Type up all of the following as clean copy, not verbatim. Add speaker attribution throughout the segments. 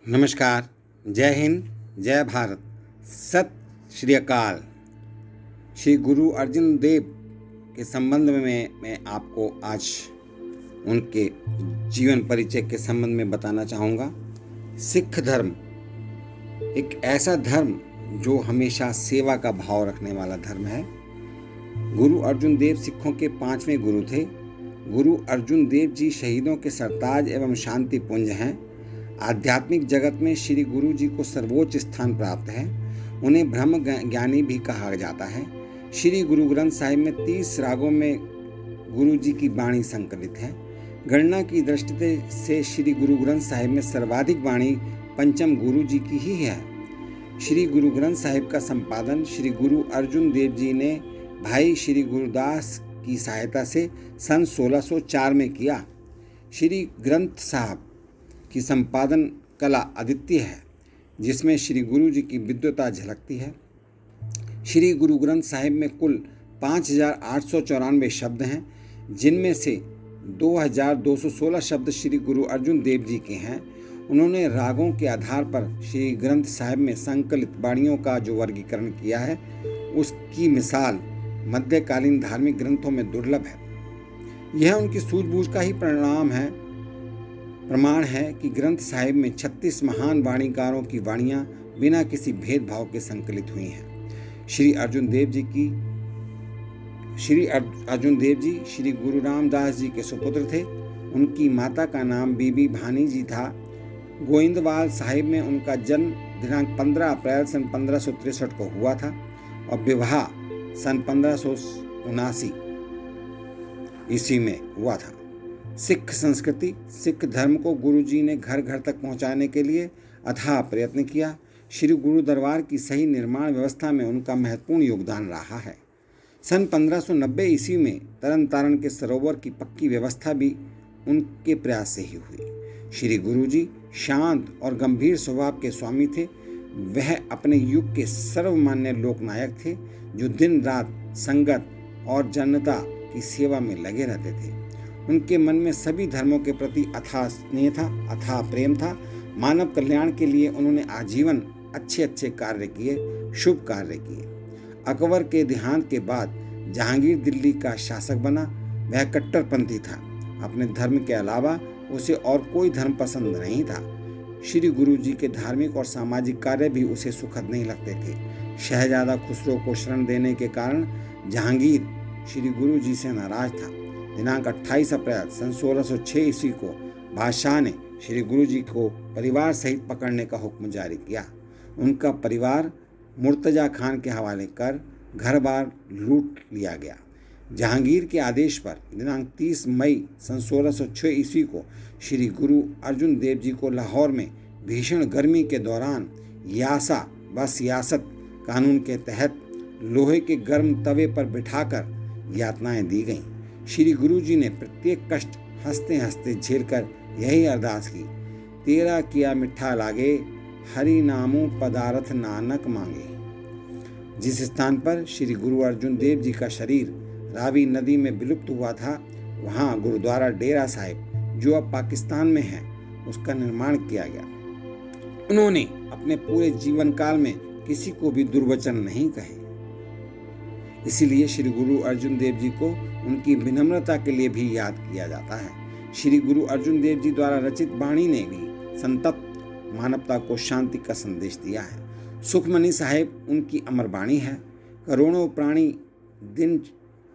Speaker 1: नमस्कार। जय हिंद, जय भारत, सत श्री अकाल। श्री गुरु अर्जुन देव के संबंध में मैं आपको आज उनके जीवन परिचय के संबंध में बताना चाहूँगा। सिख धर्म एक ऐसा धर्म जो हमेशा सेवा का भाव रखने वाला धर्म है। गुरु अर्जुन देव सिखों के 5वें गुरु थे। गुरु अर्जुन देव जी शहीदों के सरताज एवं शांति पुंज हैं। आध्यात्मिक जगत में श्री गुरु जी को सर्वोच्च स्थान प्राप्त है। उन्हें ब्रह्म ज्ञानी भी कहा जाता है। श्री गुरु ग्रंथ साहिब में 30 रागों में गुरु जी की वाणी संकलित है। गणना की दृष्टि से श्री गुरु ग्रंथ साहिब में सर्वाधिक वाणी पंचम गुरु जी की ही है। श्री गुरु ग्रंथ साहिब का संपादन श्री गुरु अर्जुन देव जी ने भाई श्री गुरुदास की सहायता से सन 1604 में किया। श्री ग्रंथ साहब की संपादन कला अद्वितीय है, जिसमें श्री गुरु जी की विद्वता झलकती है। श्री गुरु ग्रंथ साहिब में कुल 5894 शब्द हैं, जिनमें से 2216 शब्द श्री गुरु अर्जुन देव जी के हैं। उन्होंने रागों के आधार पर श्री ग्रंथ साहिब में संकलित वाणियों का जो वर्गीकरण किया है, उसकी मिसाल मध्यकालीन धार्मिक ग्रंथों में दुर्लभ है। यह उनकी सूझबूझ का ही प्रमाण है कि ग्रंथ साहिब में 36 महान वाणीकारों की वाणियाँ बिना किसी भेदभाव के संकलित हुई हैं। श्री अर्जुन देव जी श्री गुरु रामदास जी के सुपुत्र थे। उनकी माता का नाम बीबी भानी जी था। गोइंदवाल साहिब में उनका जन्म दिनांक 15 अप्रैल सन 1563 को हुआ था और विवाह सन 1579 ईस्वी में हुआ था। सिख संस्कृति, सिख धर्म को गुरु जी ने घर घर तक पहुंचाने के लिए अथाह प्रयत्न किया। श्री गुरु दरबार की सही निर्माण व्यवस्था में उनका महत्वपूर्ण योगदान रहा है। सन 1590 ईस्वी में तरन तारण के सरोवर की पक्की व्यवस्था भी उनके प्रयास से ही हुई। श्री गुरु जी शांत और गंभीर स्वभाव के स्वामी थे। वह अपने युग के सर्वमान्य लोकनायक थे, जो दिन रात संगत और जनता की सेवा में लगे रहते थे। उनके मन में सभी धर्मों के प्रति अथाह स्नेह था, अथाह प्रेम था। मानव कल्याण के लिए उन्होंने आजीवन अच्छे कार्य किए, शुभ कार्य किए। अकबर के देहांत के बाद जहांगीर दिल्ली का शासक बना। वह कट्टरपंथी था। अपने धर्म के अलावा उसे और कोई धर्म पसंद नहीं था। श्री गुरु जी के धार्मिक और सामाजिक कार्य भी उसे सुखद नहीं लगते थे। शहजादा खुसरो को शरण देने के कारण जहांगीर श्री गुरु जी से नाराज था। दिनांक 28 अप्रैल सन 1606 ईस्वी को बादशाह ने श्री गुरु जी को परिवार सहित पकड़ने का हुक्म जारी किया। उनका परिवार मुर्तजा खान के हवाले कर घर बार लूट लिया गया। जहांगीर के आदेश पर दिनांक 30 मई सन 1606 ईस्वी को श्री गुरु अर्जुन देव जी को लाहौर में भीषण गर्मी के दौरान यासा व सियासत कानून के तहत लोहे के गर्म तवे पर बिठाकर यातनाएं दी गईं। श्री गुरु जी ने प्रत्येक कष्ट हंसते हंसते झेलकर यही अरदास की, तेरा किया मिठा लागे, हरि नामो पदारथ नानक मांगे। जिस स्थान पर श्री गुरु अर्जुन देव जी का शरीर रावी नदी में विलुप्त हुआ था, वहाँ गुरुद्वारा डेरा साहिब, जो अब पाकिस्तान में है, उसका निर्माण किया गया। उन्होंने अपने पूरे जीवन काल में किसी को भी दुर्वचन नहीं कहे। इसीलिए श्री गुरु अर्जुन देव जी को उनकी विनम्रता के लिए भी याद किया जाता है। श्री गुरु अर्जुन देव जी द्वारा रचित वाणी ने भी संतप्त मानवता को शांति का संदेश दिया है। सुखमनी साहिब उनकी अमर वाणी है। करोड़ों प्राणी दिन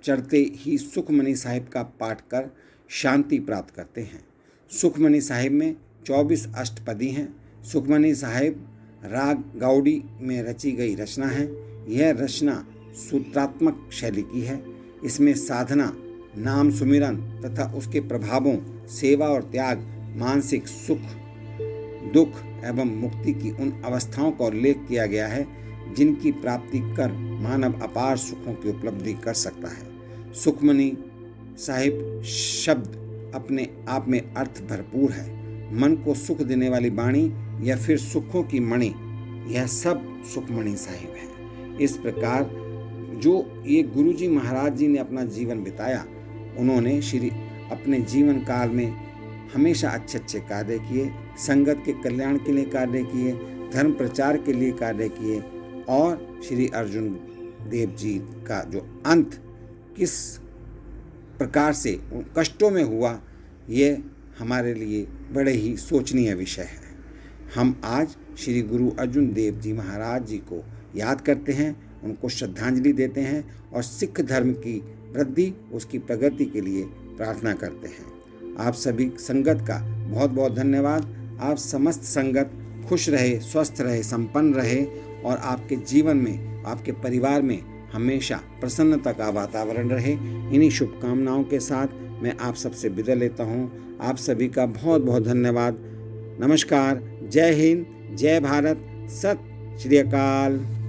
Speaker 1: चढ़ते ही सुखमनी साहिब का पाठ कर शांति प्राप्त करते हैं। सुखमनी साहिब में 24 अष्टपदी हैं। सुखमनी साहिब राग गाउडी में रची गई रचना है। यह रचना सूत्रात्मक शैली की है। इसमें साधना, नाम सुमिरन तथा उसके प्रभावों, सेवा और त्याग, मानसिक सुख, दुख एवं मुक्ति की उन अवस्थाओं का उल्लेख किया गया है, जिनकी प्राप्ति कर मानव अपार सुखों की उपलब्धि कर सकता है। सुखमनी साहिब शब्द अपने आप में अर्थ भरपूर है। मन को सुख देने वाली वाणी या फिर सुखों की मणि, यह सब सुखमनी साहिब है। इस प्रकार जो ये गुरु जी महाराज जी ने अपना जीवन बिताया, उन्होंने अपने जीवन काल में हमेशा अच्छे अच्छे कार्य किए, संगत के कल्याण के लिए कार्य किए, धर्म प्रचार के लिए कार्य किए और श्री अर्जुन देव जी का जो अंत किस प्रकार से कष्टों में हुआ, ये हमारे लिए बड़े ही सोचनीय विषय है। हम आज श्री गुरु अर्जुन देव जी महाराज जी को याद करते हैं, उनको श्रद्धांजलि देते हैं और सिख धर्म की वृद्धि, उसकी प्रगति के लिए प्रार्थना करते हैं। आप सभी संगत का बहुत बहुत धन्यवाद। आप समस्त संगत खुश रहे, स्वस्थ रहे, संपन्न रहे और आपके जीवन में, आपके परिवार में हमेशा प्रसन्नता का वातावरण रहे। इन्हीं शुभकामनाओं के साथ मैं आप सबसे विदा लेता हूँ। आप सभी का बहुत बहुत धन्यवाद। नमस्कार। जय हिंद, जय भारत, सत श्री अकाल।